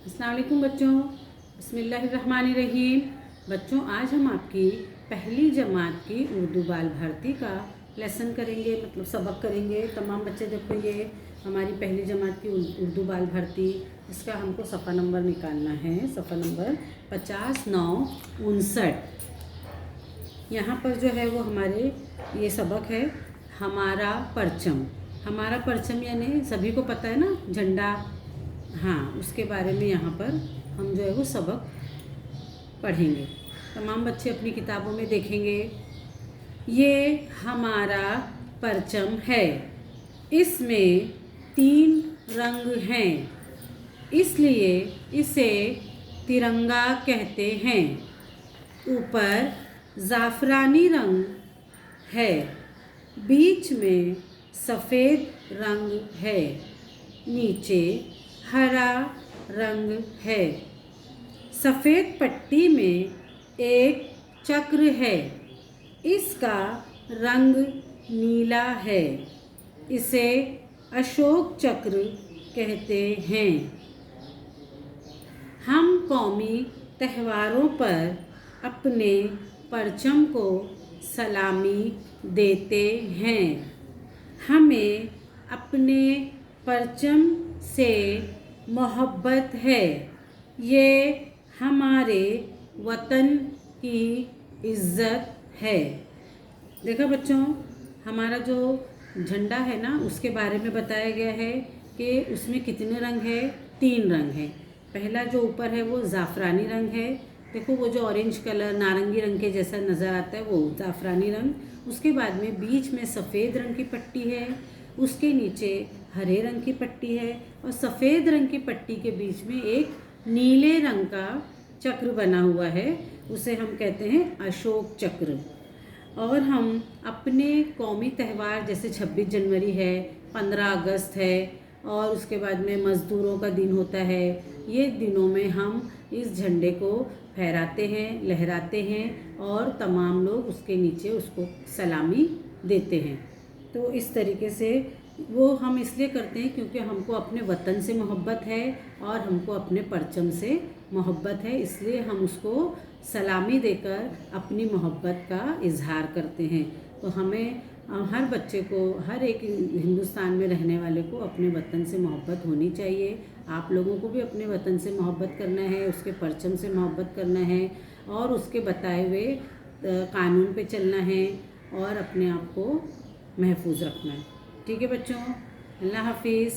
अस्सलाम वालेकुम बच्चों, बिस्मिल्लाहिर्रहमानिर्रहीम। बच्चों, आज हम आपकी पहली जमात की उर्दू बाल भारती का लेसन करेंगे, मतलब सबक करेंगे। तमाम बच्चे देखो, ये हमारी पहली जमात की उर्दू बाल भारती, इसका हमको सफ़ा नंबर निकालना है। सफ़ा नंबर 5959। यहाँ पर जो है वो हमारे ये सबक है, हमारा परचम। हमारा परचम यानी सभी को पता है ना, झंडा। हाँ, उसके बारे में यहाँ पर हम जो है वो सबक पढ़ेंगे। तमाम बच्चे अपनी किताबों में देखेंगे। ये हमारा परचम है, इसमें 3 रंग हैं, इसलिए इसे तिरंगा कहते हैं। ऊपर ज़ाफ़रानी रंग है, बीच में सफ़ेद रंग है, नीचे हरा रंग है। सफ़ेद पट्टी में एक चक्र है, इसका रंग नीला है, इसे अशोक चक्र कहते हैं। हम कौमी त्योहारों पर अपने परचम को सलामी देते हैं। हमें अपने परचम से मोहब्बत है, ये हमारे वतन की इज़्ज़त है। देखा बच्चों, हमारा जो झंडा है ना, उसके बारे में बताया गया है कि उसमें कितने रंग है। 3 रंग हैं। पहला जो ऊपर है वो ज़ाफ़रानी रंग है। देखो, वो जो ऑरेंज कलर नारंगी रंग के जैसा नज़र आता है वो ज़ाफ़रानी रंग। उसके बाद में बीच में सफ़ेद रंग की पट्टी है, उसके नीचे हरे रंग की पट्टी है, और सफ़ेद रंग की पट्टी के बीच में एक नीले रंग का चक्र बना हुआ है, उसे हम कहते हैं अशोक चक्र। और हम अपने कौमी त्यौहार जैसे 26 जनवरी है, 15 अगस्त है, और उसके बाद में मज़दूरों का दिन होता है, ये दिनों में हम इस झंडे को फहराते हैं, लहराते हैं, और तमाम लोग उसके नीचे उसको सलामी देते हैं। तो इस तरीके से वो हम इसलिए करते हैं क्योंकि हमको अपने वतन से मोहब्बत है और हमको अपने परचम से मोहब्बत है, इसलिए हम उसको सलामी देकर अपनी मोहब्बत का इजहार करते हैं। तो हमें हर बच्चे को, हर एक हिंदुस्तान में रहने वाले को अपने वतन से मोहब्बत होनी चाहिए। आप लोगों को भी अपने वतन से मोहब्बत करना है, उसके परचम से मोहब्बत करना है, और उसके बताए हुए कानून पे चलना है, और अपने आप को महफूज रखना है। ठीक है बच्चों, अल्लाह हाफिज़।